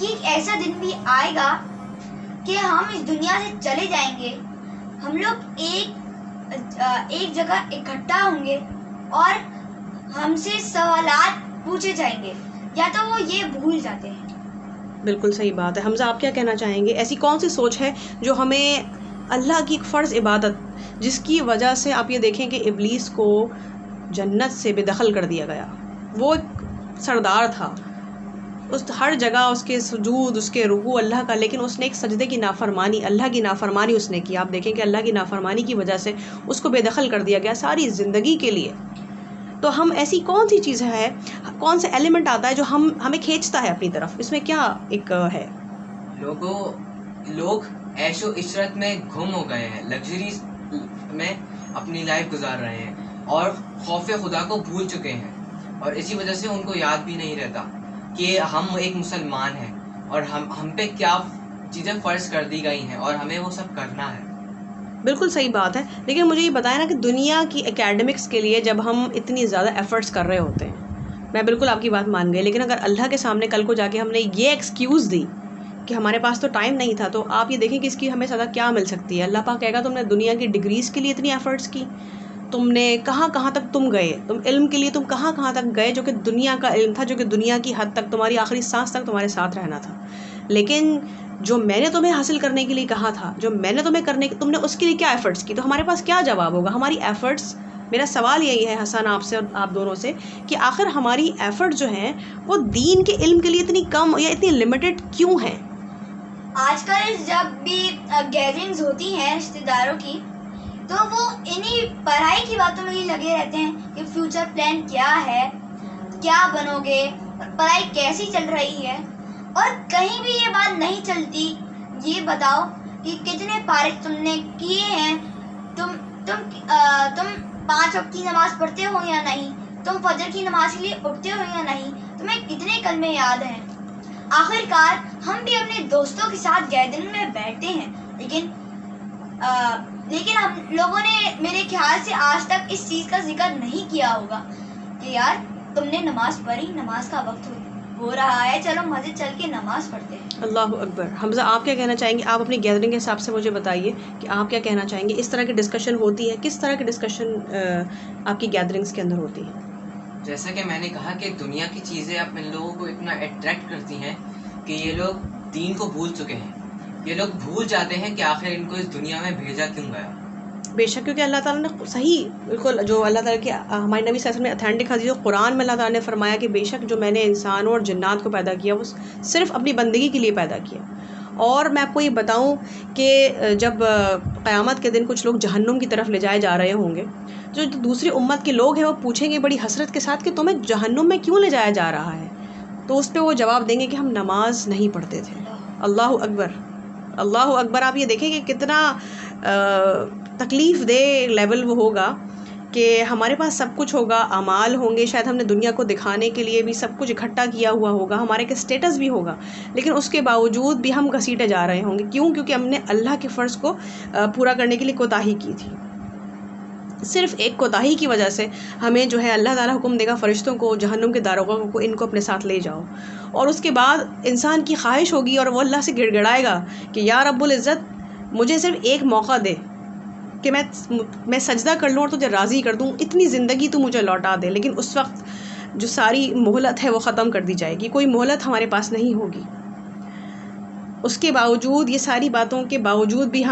کہ ایک ایسا دن بھی آئے گا کہ ہم اس دنیا سے چلے جائیں گے, ہم لوگ ایک جگہ اکٹھا ہوں گے اور ہم سے سوالات پوچھے جائیں گے, یا تو وہ یہ بھول جاتے ہیں. بالکل صحیح بات ہے. حمزہ آپ کیا کہنا چاہیں گے؟ ایسی کون سی سوچ ہے جو ہمیں اللہ کی ایک فرض عبادت جس کی وجہ سے آپ یہ دیکھیں کہ ابلیس کو جنت سے بے دخل کر دیا گیا. وہ ایک سردار تھا, اس ہر جگہ اس کے سجود, اس کے رکوع اللہ کا, لیکن اس نے ایک سجدے کی نافرمانی, اللہ کی نافرمانی اس نے کی. آپ دیکھیں کہ اللہ کی نافرمانی کی وجہ سے اس کو بے دخل کر دیا گیا ساری زندگی کے لیے. تو ہم ایسی کون سی چیز ہے, کون سا ایلیمنٹ آتا ہے جو ہمیں کھینچتا ہے اپنی طرف؟ اس میں کیا ایک ہے؟ لوگ عیش و عشرت میں گم ہو گئے ہیں, لگژریز میں اپنی لائف گزار رہے ہیں اور خوف خدا کو بھول چکے ہیں, اور اسی وجہ سے ان کو یاد بھی نہیں رہتا کہ ہم ایک مسلمان ہیں اور ہم پہ کیا چیزیں فرض کر دی گئی ہیں اور ہمیں وہ سب کرنا ہے. بالکل صحیح بات ہے. لیکن مجھے یہ بتائیں نا کہ دنیا کی اکیڈمکس کے لیے جب ہم اتنی زیادہ ایفرٹس کر رہے ہوتے ہیں, میں بالکل آپ کی بات مان گئی, لیکن اگر اللہ کے سامنے کل کو جا کے ہم نے یہ ایکسکیوز دی کہ ہمارے پاس تو ٹائم نہیں تھا, تو آپ یہ دیکھیں کہ اس کی ہمیں سزا کیا مل سکتی ہے. اللہ پاک کہے گا تم نے دنیا کی ڈگریز کے لیے اتنی ایفرٹس کی, تم نے کہاں کہاں تک تم گئے, تم علم کے لیے تم کہاں کہاں تک گئے, جو کہ دنیا کا علم تھا, جو کہ دنیا کی حد تک, تمہاری آخری سانس تک تمہارے ساتھ رہنا تھا. لیکن جو میں نے تمہیں حاصل کرنے کے لیے کہا تھا, جو میں نے تمہیں کرنے, تم نے اس کے لیے کیا ایفرٹس کی؟ تو ہمارے پاس کیا جواب ہوگا؟ ہماری ایفرٹس, میرا سوال یہی ہے حسن آپ سے اور آپ دونوں سے, کہ آخر ہماری ایفرٹ جو ہیں وہ دین کے علم کے لیے اتنی کم یا اتنی لمیٹڈ کیوں ہیں؟ آج کل جب بھی گیدرنگز ہوتی ہیں رشتہ داروں کی, تو وہ انہی پڑھائی کی باتوں میں ہی لگے رہتے ہیں کہ فیوچر پلان کیا ہے, کیا بنو گے, پڑھائی کیسی چل رہی ہے, اور کہیں بھی یہ بات نہیں چلتی یہ بتاؤ کہ کتنے فارغ تم نے کیے ہیں, تم 5 وقت کی نماز پڑھتے ہو یا نہیں, تم فجر کی نماز کے لیے اٹھتے ہو یا نہیں, تمہیں کتنے کلمے یاد ہیں. آخرکار ہم بھی اپنے دوستوں کے ساتھ گیدرنگ میں بیٹھتے ہیں, لیکن ہم لوگوں نے میرے خیال سے آج تک اس چیز کا ذکر نہیں کیا ہوگا کہ یار تم نے نماز پڑھی, نماز کا وقت ہو رہا ہے, چلو مسجد چل کے نماز پڑھتے ہیں. اللہ اکبر. حمزہ آپ کیا کہنا چاہیں گے؟ آپ اپنی گیدرنگ کے حساب سے مجھے بتائیے کہ آپ کیا کہنا چاہیں گے. اس طرح کی ڈسکشن ہوتی ہے, کس طرح کی ڈسکشن آپ کی گیدرنگس کے اندر ہوتی ہے؟ جیسا کہ میں نے کہا کہ دنیا کی چیزیں اپنے لوگوں کو اتنا اٹریکٹ کرتی ہیں کہ یہ لوگ دین کو بھول چکے ہیں. یہ لوگ بھول جاتے ہیں کہ آخر ان کو اس دنیا میں بھیجا کیوں گیا. بے شک, کیونکہ اللہ تعالیٰ نے صحیح بالکل جو اللہ تعالیٰ کی ہمارے نبی صلی اللہ علیہ وسلم نے اتھینٹک حدیث قرآن میں اللہ تعالیٰ نے فرمایا کہ بے شک جو میں نے انسانوں اور جنات کو پیدا کیا وہ صرف اپنی بندگی کے لیے پیدا کیا. اور میں آپ کو یہ بتاؤں کہ جب قیامت کے دن کچھ لوگ جہنم کی طرف لے جائے جا رہے ہوں گے, جو دوسری امت کے لوگ ہیں وہ پوچھیں گے بڑی حسرت کے ساتھ کہ تمہیں جہنم میں کیوں لے جایا جا رہا ہے, تو اس پہ وہ جواب دیں گے کہ ہم نماز نہیں پڑھتے تھے. اللہ اکبر, اللہ اکبر. آپ یہ دیکھیں کہ کتنا تکلیف دہ لیول وہ ہوگا کہ ہمارے پاس سب کچھ ہوگا, اعمال ہوں گے, شاید ہم نے دنیا کو دکھانے کے لیے بھی سب کچھ اکٹھا کیا ہوا ہوگا, ہمارے کے اسٹیٹس بھی ہوگا, لیکن اس کے باوجود بھی ہم گھسیٹے جا رہے ہوں گے. کیوں؟ کیونکہ ہم نے اللہ کے فرض کو پورا کرنے کے لیے کوتاہی کی تھی. صرف ایک کوتاہی کی وجہ سے ہمیں جو ہے اللہ تعالیٰ حکم دے گا فرشتوں کو, جہنم کے داروغہ کو, ان کو اپنے ساتھ لے جاؤ, اور اس کے بعد انسان کی خواہش ہوگی اور وہ اللہ سے گڑ گڑائے گا کہ یا رب العزت مجھے صرف ایک موقع دے کہ میں سجدہ کر لوں اور تجھے راضی کر دوں, اتنی زندگی تو مجھے لوٹا دے. لیکن اس وقت جو ساری مہلت ہے وہ ختم کر دی جائے گی, کوئی مہلت ہمارے پاس نہیں ہوگی. اس کے باوجود, یہ ساری باتوں کے باوجود بھی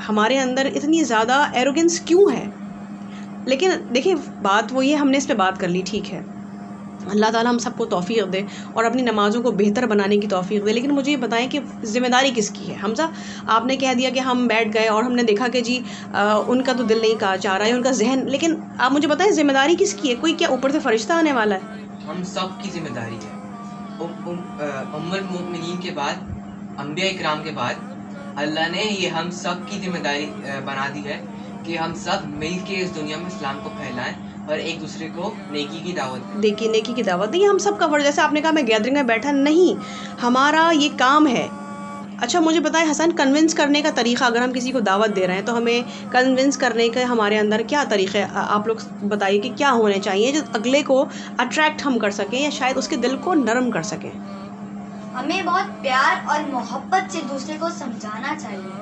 ہمارے اندر اتنی زیادہ ایروگنس کیوں ہے؟ لیکن دیکھیں بات وہ یہ, ہم نے اس پہ بات کر لی, ٹھیک ہے, اللہ تعالیٰ ہم سب کو توفیق دے اور اپنی نمازوں کو بہتر بنانے کی توفیق دے. لیکن مجھے یہ بتائیں کہ ذمہ داری کس کی ہے؟ حمزہ آپ نے کہہ دیا کہ ہم بیٹھ گئے اور ہم نے دیکھا کہ جی ان کا تو دل نہیں کہا چاہ رہا ہے, ان کا ذہن, لیکن آپ مجھے بتائیں ذمہ داری کس کی ہے؟ کوئی کیا اوپر سے فرشتہ آنے والا ہے؟ ہم سب کی ذمہ داری ہے. ام المؤمنین کے بعد, انبیاء اکرام کے بعد اللہ نے یہ ہم سب کی ذمہ داری بنا دی ہے کہ ہم سب مل کے اس دنیا میں اسلام کو پھیلائیں اور ایک دوسرے کو نیکی کی دعوت دیں. نیکی کی دعوت دیں, یہ ہم سب کا فرض. جیسے آپ نے کہا میں گیدرنگ میں بیٹھا نہیں, ہمارا یہ کام ہے. اچھا مجھے بتائیں حسن, کنونس کرنے کا طریقہ, اگر ہم کسی کو دعوت دے رہے ہیں تو ہمیں کنونس کرنے کا ہمارے اندر کیا طریقہ ہے؟ آپ لوگ بتائیے کہ کیا ہونے چاہیے جو اگلے کو اٹریکٹ ہم کر سکیں یا شاید اس کے دل کو نرم کر سکیں. ہمیں بہت پیار اور محبت سے دوسرے کو سمجھانا چاہیے،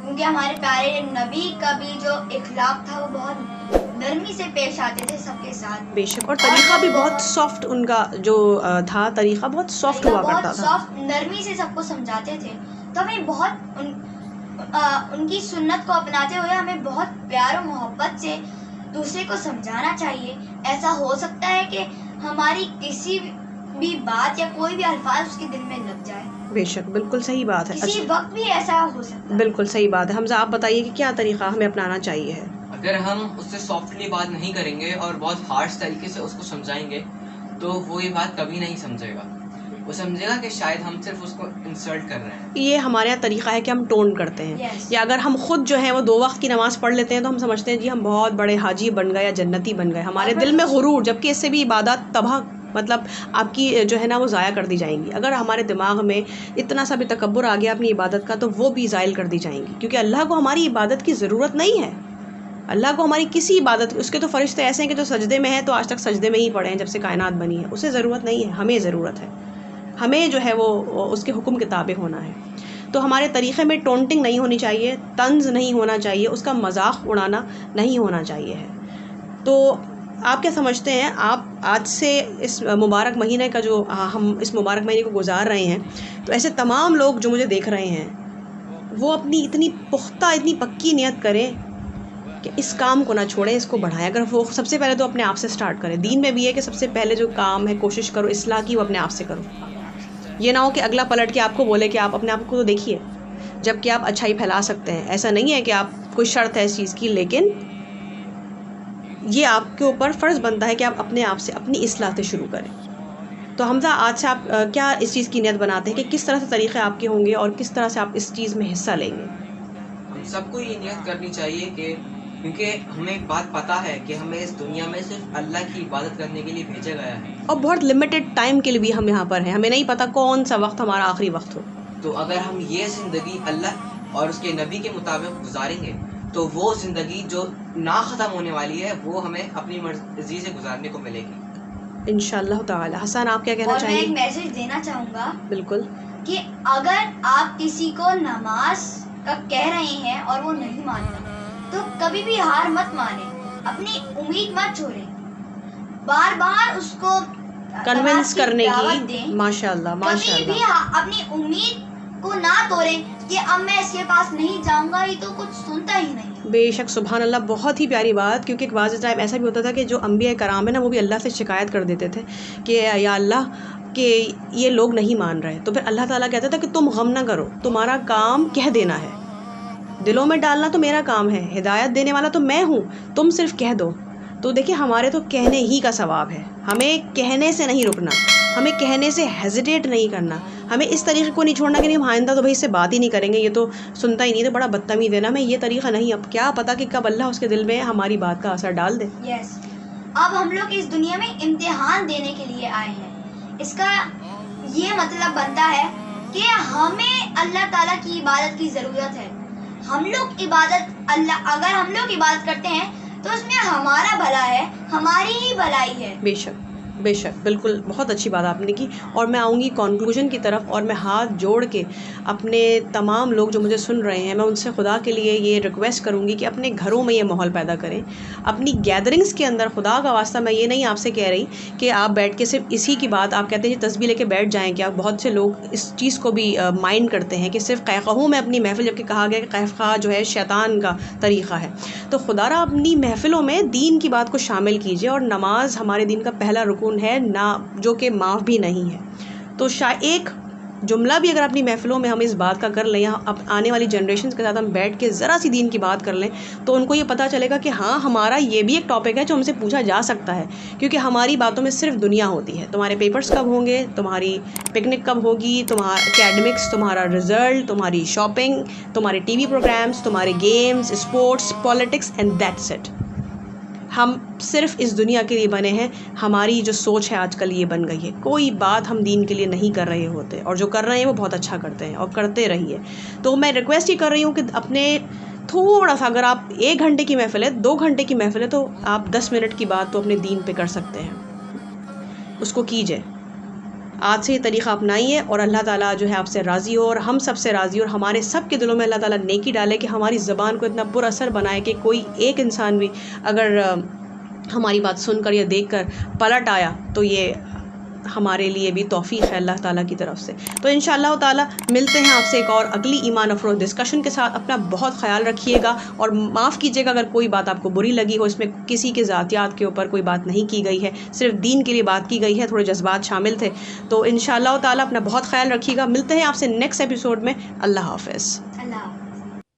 کیونکہ ہمارے پیارے نبی کا بھی جو اخلاق تھا وہ بہت نرمی سے پیش آتے تھے سب کے ساتھ. بے شک، اور طریقہ بھی بہت سافٹ، ان کا جو تھا طریقہ بہت سافٹ ہوا کرتا تھا، سافٹ نرمی سے سب کو سمجھاتے تھے. تو ہمیں بہت ان کی سنت کو اپناتے ہوئے ہمیں بہت پیار و محبت سے دوسرے کو سمجھانا چاہیے. ایسا ہو سکتا ہے کہ ہماری کسی بھی بات یا کوئی بھی الفاظ اس کے دل میں لگ جائے. بے شک، بالکل صحیح بات ہے. کسی وقت بھی ایسا ہو سکتا ہے. بالکل صحیح بات ہے. حمزہ آپ بتائیے کہ کیا طریقہ ہمیں اپنانا چاہیے ہے؟ اگر ہم اس سے سافٹلی بات نہیں کریں گے اور بہت ہارش طریقے سے اس کو سمجھائیں گے تو وہ یہ بات کبھی نہیں سمجھے گا. وہ سمجھے گا کہ شاید ہم صرف اس کو انسلٹ کر رہے ہیں. یہ ہمارے یہاں طریقہ ہے کہ ہم ٹون کرتے ہیں. یا اگر ہم خود جو ہے وہ 2 وقت کی نماز پڑھ لیتے ہیں تو ہم سمجھتے ہیں جی ہم بہت بڑے حاجی بن گئے یا جنتی بن گئے. ہمارے دل میں غرور، جبکہ اس سے بھی عبادات تباہ، مطلب آپ کی جو ہے نا وہ ضائع کر دی جائیں گی. اگر ہمارے دماغ میں اتنا سا بھی تکبر آ گیا اپنی عبادت کا تو وہ بھی زائل کر دی جائیں گی، کیونکہ اللہ کو ہماری عبادت کی ضرورت نہیں ہے. اللہ کو ہماری کسی عبادت، اس کے تو فرشتے ایسے ہیں کہ جو سجدے میں ہیں تو آج تک سجدے میں ہی پڑے ہیں جب سے کائنات بنی ہے. اسے ضرورت نہیں ہے، ہمیں ضرورت ہے. ہمیں جو ہے وہ اس کے حکم کے تابع ہونا ہے. تو ہمارے طریقے میں ٹونٹنگ نہیں ہونی چاہیے، طنز نہیں ہونا چاہیے، اس کا مذاق اڑانا نہیں ہونا چاہیے ہے. تو آپ کیا سمجھتے ہیں، آپ آج سے اس مبارک مہینے کا جو ہم اس مبارک مہینے کو گزار رہے ہیں، تو ایسے تمام لوگ جو مجھے دیکھ رہے ہیں وہ اپنی اتنی پختہ، اتنی پکی نیت کریں کہ اس کام کو نہ چھوڑیں، اس کو بڑھائیں. اگر وہ سب سے پہلے تو اپنے آپ سے سٹارٹ کریں. دین میں بھی ہے کہ سب سے پہلے جو کام ہے کوشش کرو اصلاح کی، وہ اپنے آپ سے کرو. یہ نہ ہو کہ اگلا پلٹ کے آپ کو بولے کہ آپ اپنے آپ کو تو دیکھیے، جب کہ آپ اچھائی پھیلا سکتے ہیں. ایسا نہیں ہے کہ آپ کوئی شرط ہے اس چیز کی، لیکن یہ آپ کے اوپر فرض بنتا ہے کہ آپ اپنے آپ سے اپنی اصلاح سے شروع کریں. تو حمزہ آج سے آپ کیا اس چیز کی نیت بناتے ہیں کہ کس طرح سے طریقے آپ کے ہوں گے اور کس طرح سے آپ اس چیز میں حصہ لیں گے؟ ہم سب کو یہ نیت کرنی چاہیے کہ کیونکہ ہمیں ایک بات پتہ ہے کہ ہمیں اس دنیا میں صرف اللہ کی عبادت کرنے کے لیے بھیجا گیا ہے، اور بہت لمیٹڈ ٹائم کے لیے بھی ہم یہاں پر ہیں. ہمیں نہیں پتہ کون سا وقت ہمارا آخری وقت ہو. تو اگر ہم یہ زندگی اللہ اور اس کے نبی کے مطابق گزاریں گے تو وہ زندگی جو نہ ختم ہونے والی ہے وہ ہمیں اپنی مرضی سے گزارنے کو ملے گی انشاءاللہ تعالی. حسن آپ کیا کہنا چاہیں گے؟ اور میں ایک میسج دینا چاہوں گا. بالکل. کہ اگر آپ کسی کو نماز کا کہہ رہے ہیں اور وہ نہیں مانتا تو کبھی بھی ہار مت مانیں، اپنی امید مت چھوڑیں، بار بار اس کو کنونس کرنے دعوت کی. دیں. ماشاءاللہ کبھی ماشاءاللہ. بھی اپنی امید کو نہ توڑیں کہ اب میں اس کے پاس نہیں جاؤں گا، یہ تو کچھ سنتا ہی نہیں. بے شک، سبحان اللہ، بہت ہی پیاری بات. کیونکہ ایک بعض ٹائم ایسا بھی ہوتا تھا کہ جو انبیاء کرام ہیں نا وہ بھی اللہ سے شکایت کر دیتے تھے کہ یا اللہ کہ یہ لوگ نہیں مان رہے. تو پھر اللہ تعالیٰ کہتا تھا کہ تم غم نہ کرو، تمہارا کام کہہ دینا ہے، دلوں میں ڈالنا تو میرا کام ہے، ہدایت دینے والا تو میں ہوں، تم صرف کہہ دو. تو دیکھیں ہمارے تو کہنے ہی کا ثواب ہے. ہمیں کہنے سے نہیں رکنا، ہمیں کہنے سے ہیزیٹیٹ نہیں کرنا، ہمیں اس طریقے کو نہیں چھوڑنا کہ نہیں ہم آئندہ تو بھائی اس سے بات ہی نہیں کریں گے، یہ تو سنتا ہی نہیں، تو بڑا بدتمیز ہے نا. میں یہ طریقہ نہیں، اب کیا پتہ کہ کب اللہ اس کے دل میں ہماری بات کا اثر ڈال دے. یس، اب ہم لوگ اس دنیا میں امتحان دینے کے لیے آئے ہیں. اس کا یہ مطلب بنتا ہے کہ ہمیں اللہ تعالیٰ کی عبادت کی ضرورت ہے. ہم لوگ اگر ہم لوگ عبادت کرتے ہیں تو اس میں ہمارا بھلا ہے، ہماری ہی بھلائی ہے. بے شک بے شک، بالکل بہت اچھی بات آپ نے کی. اور میں آؤں گی کنکلوژن کی طرف، اور میں ہاتھ جوڑ کے اپنے تمام لوگ جو مجھے سن رہے ہیں میں ان سے خدا کے لیے یہ ریکویسٹ کروں گی کہ اپنے گھروں میں یہ ماحول پیدا کریں. اپنی گیدرنگز کے اندر خدا کا واسطہ میں یہ نہیں آپ سے کہہ رہی کہ آپ بیٹھ کے صرف اسی کی بات آپ کہتے ہیں کہ تسبیح لے کے بیٹھ جائیں. کیا بہت سے لوگ اس چیز کو بھی مائنڈ کرتے ہیں کہ صرف قہقہوں میں اپنی محفل، جبکہ کہا گیا کہ قہقہ جو ہے شیطان کا طریقہ ہے. تو خدا را اپنی محفلوں میں دین کی بات کو شامل کیجیے. اور نماز ہمارے دین کا پہلا رکن ہے نہ، جو کہ معاف بھی نہیں ہے. تو ایک جملہ بھی اگر اپنی محفلوں میں ہم اس بات کا کر لیں، اب آنے والی جنریشنز کے ساتھ ہم بیٹھ کے ذرا سی دین کی بات کر لیں تو ان کو یہ پتہ چلے گا کہ ہاں ہمارا یہ بھی ایک ٹاپک ہے جو ہم سے پوچھا جا سکتا ہے. کیونکہ ہماری باتوں میں صرف دنیا ہوتی ہے. تمہارے پیپرز کب ہوں گے، تمہاری پکنک کب ہوگی، تمہارا اکیڈمکس، تمہارا رزلٹ، تمہاری شاپنگ، تمہارے ٹی وی پروگرامز، تمہارے games, sports, politics, and that's it. ہم صرف اس دنیا کے لیے بنے ہیں. ہماری جو سوچ ہے آج کل یہ بن گئی ہے، کوئی بات ہم دین کے لیے نہیں کر رہے ہوتے، اور جو کر رہے ہیں وہ بہت اچھا کرتے ہیں اور کرتے رہیے. تو میں ریکویسٹ ہی کر رہی ہوں کہ اپنے تھوڑا سا، اگر آپ 1 گھنٹے کی محفل ہے، 2 گھنٹے کی محفل ہے، تو آپ 10 منٹ کی بات تو اپنے دین پہ کر سکتے ہیں، اس کو کیجئے. آج سے یہ طریقہ اپنائیے اور اللہ تعالیٰ جو ہے آپ سے راضی ہو اور ہم سب سے راضی ہو، اور ہمارے سب کے دلوں میں اللہ تعالیٰ نیکی ڈالے کہ ہماری زبان کو اتنا پر اثر بنائے کہ کوئی ایک انسان بھی اگر ہماری بات سن کر یا دیکھ کر پلٹ آیا تو یہ ہمارے لیے بھی توفیق ہے اللہ تعالیٰ کی طرف سے۔ تو انشاءاللہ تعالیٰ ملتے ہیں آپ سے ایک اور اگلی ایمان افروز ڈسکشن کے ساتھ۔ اپنا بہت خیال رکھیے گا اور معاف کیجیے گا اگر کوئی بات آپ کو بری لگی ہو، اس میں کسی کے ذاتیات کے اوپر کوئی بات نہیں کی گئی ہے، صرف دین کے لیے بات کی گئی ہے، تھوڑے جذبات شامل تھے۔ تو انشاءاللہ تعالیٰ اپنا بہت خیال رکھیے گا، ملتے ہیں آپ سے نیکسٹ ایپیسوڈ میں۔ اللہ حافظ۔ اللہ حافظ۔